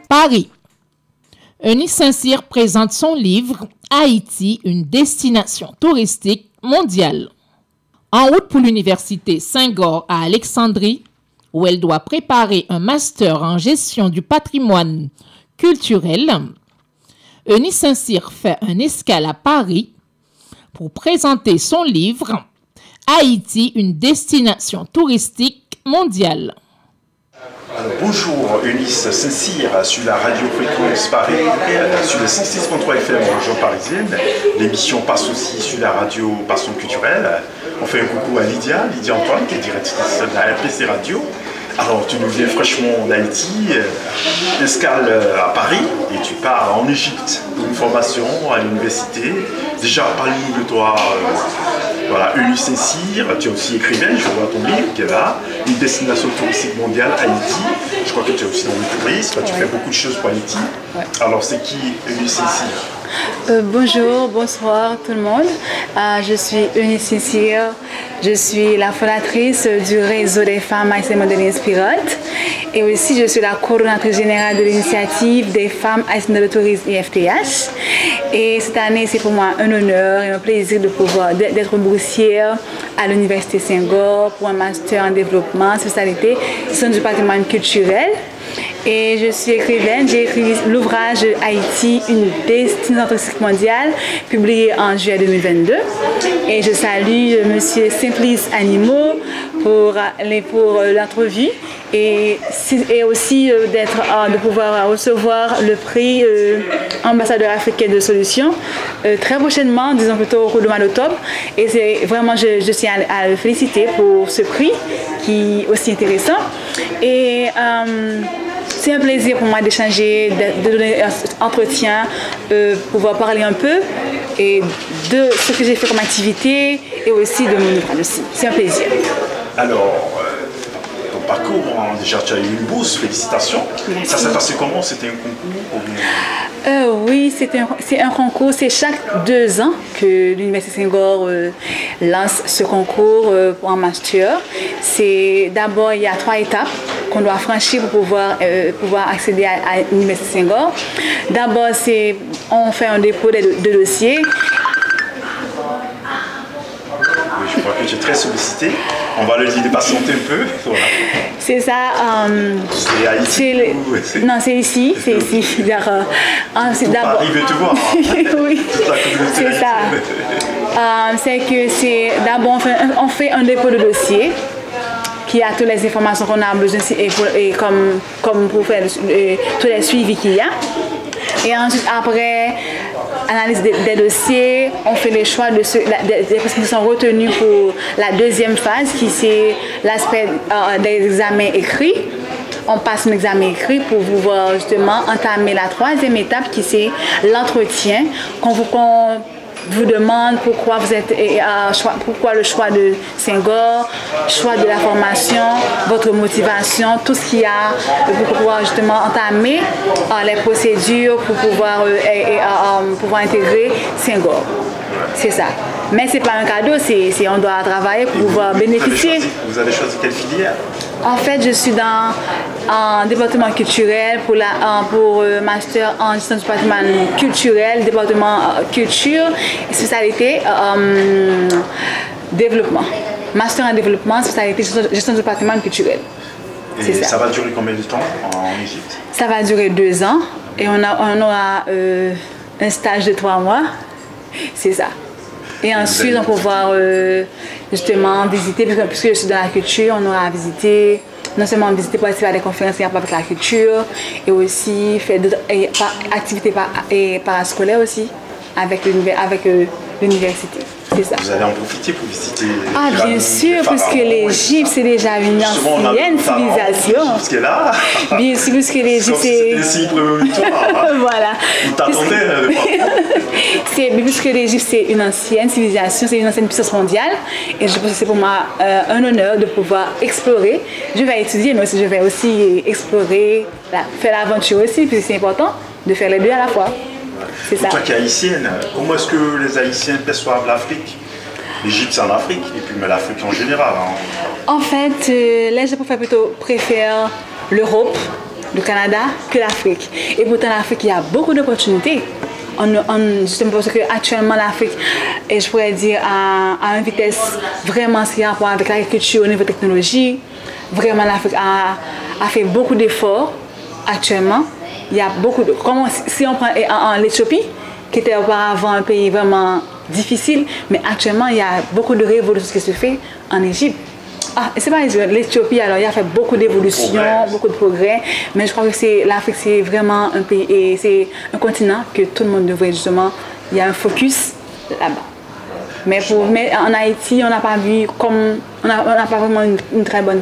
Paris. Eunice Saint-Cyr présente son livre « Haïti, une destination touristique mondiale ». En route pour l'université Senghor à Alexandrie, où elle doit préparer un master en gestion du patrimoine culturel, Eunice Saint-Cyr fait une escale à Paris pour présenter son livre « Haïti, une destination touristique mondiale ». Alors, bonjour, Eunice Saint-Cyr sur la radio Fréquence Paris, sur le 106.3 FM en région parisienne. L'émission passe aussi sur la radio Passion Culturelle. On fait un coucou à Lydia Antoine, qui est directrice de la RPC Radio. Alors, tu nous viens fraîchement d'Haïti, escale à Paris, et tu pars en Égypte pour une formation à l'université. Déjà, parle-nous de toi. Voilà, Eunice Saint-Cyr, tu es aussi écrivaine, je vois ton livre qui est là, une destination touristique mondiale, Haïti. Je crois que tu es aussi dans le tourisme, tu fais beaucoup de choses pour Haïti. Ouais. Alors, c'est qui Eunice Saint-Cyr? Bonjour, bonsoir tout le monde. Je suis Eunice Saint-Cyr. Je suis la fondatrice du réseau des femmes haïtiennes modèles inspirantes. Et aussi, je suis la coordonnatrice générale de l'initiative des femmes haïtiennes de tourisme IFTH. Et cette année, c'est pour moi un honneur et un plaisir de pouvoir d'être boursière à l'université Senghor pour un master en développement, spécialité du patrimoine culturel. Et je suis écrivaine, j'ai écrit l'ouvrage Haïti, une destination touristique mondiale, publié en juillet 2022. Et je salue M. Simplice Animaux pour l'entrevue et aussi de pouvoir recevoir le prix ambassadeur africain de solutions très prochainement, disons plutôt au cours du mois d'octobre. Et c'est vraiment, je tiens à le féliciter pour ce prix qui est aussi intéressant. Et c'est un plaisir pour moi d'échanger, de donner un entretien, pouvoir parler un peu et de ce que j'ai fait comme activité et aussi de mon ouvrage aussi. C'est un plaisir. Alors, ton parcours, déjà tu as eu une bourse, félicitations. Merci. Ça s'est passé comment? C'était un concours? Oui, c'est un concours. C'est chaque 2 ans que l'Université Senghor lance ce concours pour un master. D'abord, il y a 3 étapes qu'on doit franchir pour pouvoir accéder à l'Université Senghor. D'abord, on fait un dépôt de dossier. Oui, je crois que tu es très sollicité. On va le dire de patienter un peu. Voilà. C'est ça. C'est à ici Non, c'est ici. C'est ici. D'abord. Paris veut te voir. Oui, c'est ça. C'est que d'abord on fait un dépôt de dossier qui a toutes les informations qu'on a besoin et comme pour faire tous les suivis qu'il y a. Et ensuite, après analyse des dossiers, on fait les choix des personnes qui sont retenues pour la deuxième phase, qui c'est l'aspect des examens écrits. On passe un examen écrit pour pouvoir justement entamer la 3e étape, qui c'est l'entretien, qu'on vous demande pourquoi pourquoi le choix de Senghor, choix de la formation, votre motivation, tout ce qu'il y a pour pouvoir justement entamer les procédures pour pouvoir intégrer Senghor. C'est ça. Mais ce n'est pas un cadeau, on doit travailler pour pouvoir bénéficier. Vous avez choisi quelle filière? En fait, je suis en département culturel pour master en gestion du patrimoine culturel, département culture, spécialité développement. Master en développement, spécialité gestion du patrimoine culturel. Et ça va durer combien de temps en Égypte? Ça va durer 2 ans et on aura un stage de 3 mois. C'est ça. Et ensuite, on va pouvoir justement visiter, puisque je suis dans la culture, on aura à visiter, non seulement visiter pour participer à des conférences et avec la culture, et aussi faire d'autres activités parascolaires aussi avec l'université. C'est ça. Vous allez en profiter pour visiter. Ah, bien sûr, puisque l'Égypte, c'est déjà une ancienne civilisation. L'Égypte est là. Bien sûr, puisque l'Égypte, c'est. C'était si prémonitoire. Voilà. Vous t'attendez. Puisque l'Égypte, c'est une ancienne civilisation, c'est une ancienne puissance mondiale. Et je pense que c'est pour moi un honneur de pouvoir explorer. Je vais étudier, mais aussi, je vais aussi explorer, faire l'aventure aussi, puisque c'est important de faire les deux à la fois. C'est ça. Toi qui es haïtienne, comment est-ce que les Haïtiens perçoivent l'Afrique? L'Égypte, c'est en Afrique, et puis mais l'Afrique en général. En fait, les gens préfèrent l'Europe, le Canada, que l'Afrique. Et pourtant, l'Afrique, il y a beaucoup d'opportunités. Justement parce qu'actuellement, l'Afrique, et je pourrais dire, à une vitesse vraiment si rapport avec l'agriculture au niveau technologie. Vraiment, l'Afrique a fait beaucoup d'efforts actuellement. Il y a beaucoup de. Si on prend l'Éthiopie, qui était auparavant un pays vraiment difficile, mais actuellement, il y a beaucoup de révolutions qui se fait en Égypte. Et c'est pas l'Éthiopie, alors il y a fait beaucoup d'évolutions, beaucoup de progrès, mais je crois que l'Afrique, c'est vraiment un pays, et c'est un continent que tout le monde devrait justement, il y a un focus là-bas. Mais en Haïti, on n'a pas vu on n'a pas vraiment une très bonne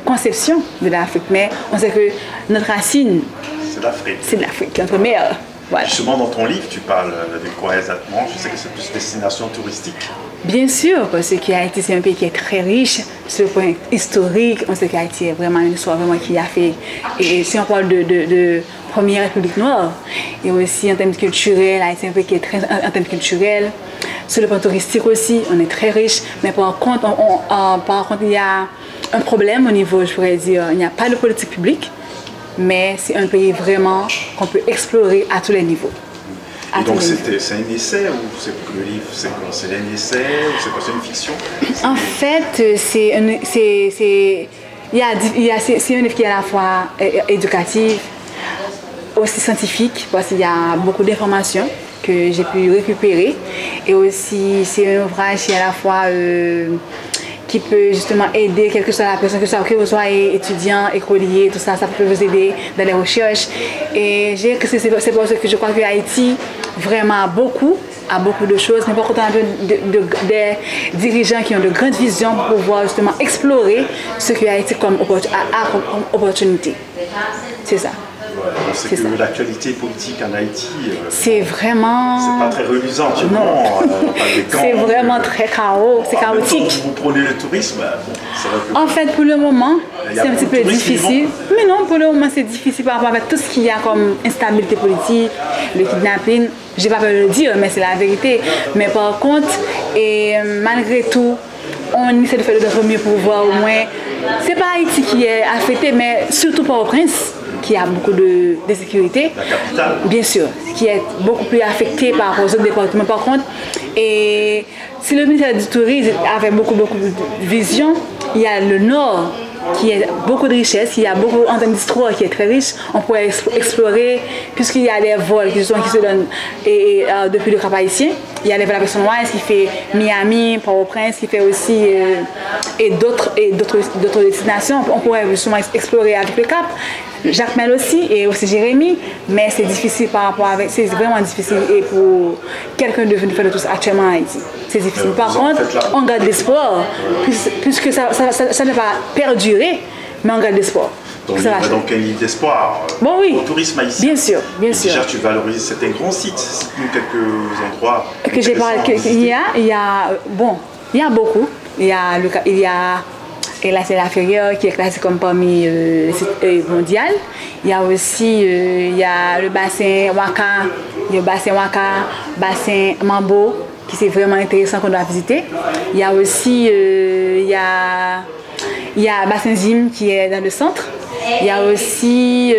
conception de l'Afrique, mais on sait que notre racine, c'est l'Afrique, notre mère. Voilà. Justement, dans ton livre, tu parles de quoi exactement? Je sais que c'est plus destination touristique. Bien sûr, parce qu'Haïti, c'est un pays qui est très riche sur le point historique. On sait qu'Haïti est vraiment une histoire vraiment qui a fait. Et si on parle de première République noire, et aussi en termes culturels, Haïti est un pays qui est très en termes culturels. Sur le plan touristique aussi, on est très riche. Mais par contre, il y a un problème au niveau, je pourrais dire, il n'y a pas de politique publique. Mais c'est un pays vraiment qu'on peut explorer à tous les niveaux. Et donc c'est un essai ou c'est le livre, c'est quoi? C'est un essai ou c'est quoi? C'est une fiction? En fait, c'est un livre qui est à la fois éducatif, aussi scientifique, parce qu'il y a beaucoup d'informations que j'ai pu récupérer. Et aussi, c'est un ouvrage qui est à la fois qui peut justement aider quelque chose à la personne, que vous soyez étudiant, écolier, tout ça, ça peut vous aider dans les recherches. Et c'est pour ça que je crois que Haïti vraiment a beaucoup de choses, mais par contre, on a des dirigeants qui ont de grandes visions pour pouvoir justement explorer ce que Haïti a comme opportunité. C'est ça. C'est que l'actualité politique en Haïti, c'est vraiment. C'est pas très reluisant, non. C'est vraiment très chaotique. Vous prenez le tourisme. En fait, pour le moment, c'est un petit peu difficile. Mais non, pour le moment, c'est difficile par rapport à tout ce qu'il y a comme instabilité politique, le kidnapping. Je n'ai pas peur de le dire, mais c'est la vérité. Mais par contre, et malgré tout, on essaie de faire de mieux pour voir au moins. C'est pas Haïti qui est affecté, mais surtout Port-au-Prince, qui a beaucoup de sécurité. La capitale. Bien sûr, qui est beaucoup plus affectée par aux autres départements. Par contre, et si le ministère du Tourisme avait beaucoup de vision, il y a le Nord qui a beaucoup de richesses, il y a beaucoup en termes d'histoire qui est très riche. On pourrait explorer, puisqu'il y a des vols qui se donnent depuis le Cap Haïtien. Il y a les vols avec Sunwise qui fait Miami, Port-au-Prince, qui fait aussi et d'autres destinations. On pourrait justement explorer avec le Cap. Jacmel aussi et aussi Jérémy, mais c'est difficile par rapport avec, c'est vraiment difficile et pour quelqu'un de venir faire de tout ça actuellement en Haïti. C'est difficile. Par contre, on garde l'espoir, puisque ça ne va pas perdurer, mais on garde l'espoir. Donc il y a donc un livre d'espoir au tourisme haïtien. Bien sûr, bien sûr. Déjà, tu valorises certains grands sites, cite-nous quelques endroits. Que j'ai parlé, il y a beaucoup. Il y a et là, c'est la Ferrière qui est classée comme parmi les sites mondiaux. Il y a aussi il y a le bassin Waka, bassin Mambo, qui c'est vraiment intéressant qu'on doit visiter. Il y a aussi il y a bassin Zim qui est dans le centre. Il y a aussi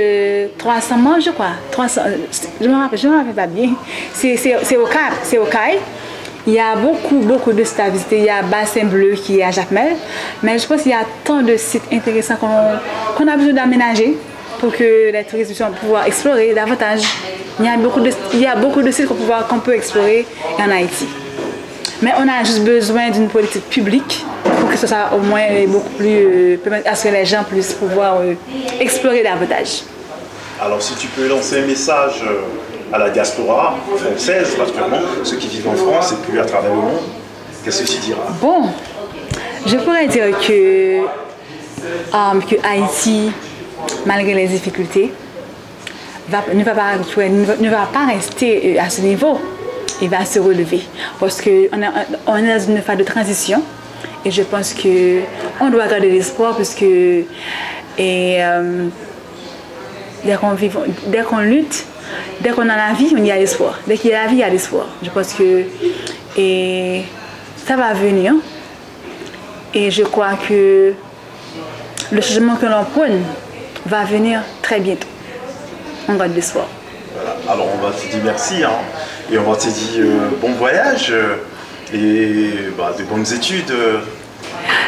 300 morts, je crois. 300, je ne me rappelle pas bien. C'est au Caille. Il y a beaucoup de sites à visiter. Il y a Bassin Bleu qui est à Jacmel. Mais je pense qu'il y a tant de sites intéressants qu'on a besoin d'aménager pour que les touristes puissent pouvoir explorer davantage. Il y a beaucoup de sites qu'on peut explorer en Haïti. Mais on a juste besoin d'une politique publique pour que ce soit au moins beaucoup plus... à ce que les gens puissent pouvoir explorer davantage. Alors si tu peux lancer un message à la diaspora française, particulièrement ceux qui vivent en France et puis à travers le monde. Qu'est-ce que tu diras? Bon, je pourrais dire que Haïti, malgré les difficultés, ne va pas rester à ce niveau. Il va se relever parce qu'on est dans une phase de transition et je pense qu'on doit garder l'espoir parce que dès qu'on lutte, dès qu'on a la vie, il y a l'espoir. Dès qu'il y a la vie, il y a l'espoir. Je pense que ça va venir et je crois que le changement que l'on prône va venir très bientôt. On garde l'espoir. Voilà. Alors on va te dire merci et on va te dire bon voyage et de bonnes études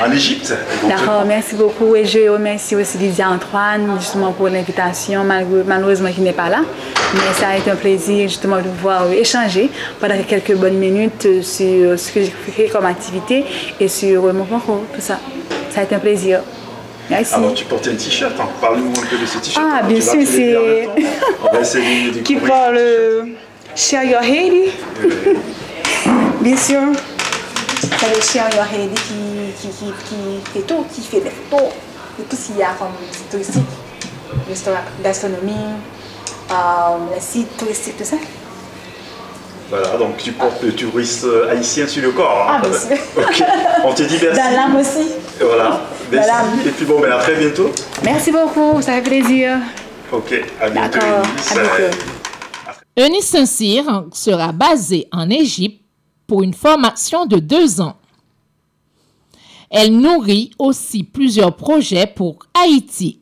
en Égypte. D'accord, merci beaucoup et je remercie aussi Lydia Antoine justement pour l'invitation, malheureusement qui n'est pas là. Mais ça a été un plaisir justement de pouvoir échanger pendant quelques bonnes minutes sur ce que j'ai fait comme activité et sur mon parcours, tout ça. Ça a été un plaisir. Merci. Alors tu portes un t-shirt, parle-nous un peu de ce t-shirt. Ah bien sûr, c'est... On va essayer de qui parle Share Your Haiti. Bien sûr. C'est le Share Your Haiti qui fait tout, qui fait des photos de tout ce qu'il y a comme site touristique, gastronomie, les sites touristiques, tout ça. Voilà, donc tu portes le touriste haïtien sur le corps. Ah, bien sûr. Ok, on te dit merci. Dans l'âme aussi. Et voilà, merci. Voilà. Et puis bon, à très bientôt. Merci beaucoup, ça fait plaisir. Ok, à bientôt. D'accord, à bientôt. Eunice Saint-Cyr sera basée en Égypte pour une formation de 2 ans. Elle nourrit aussi plusieurs projets pour Haïti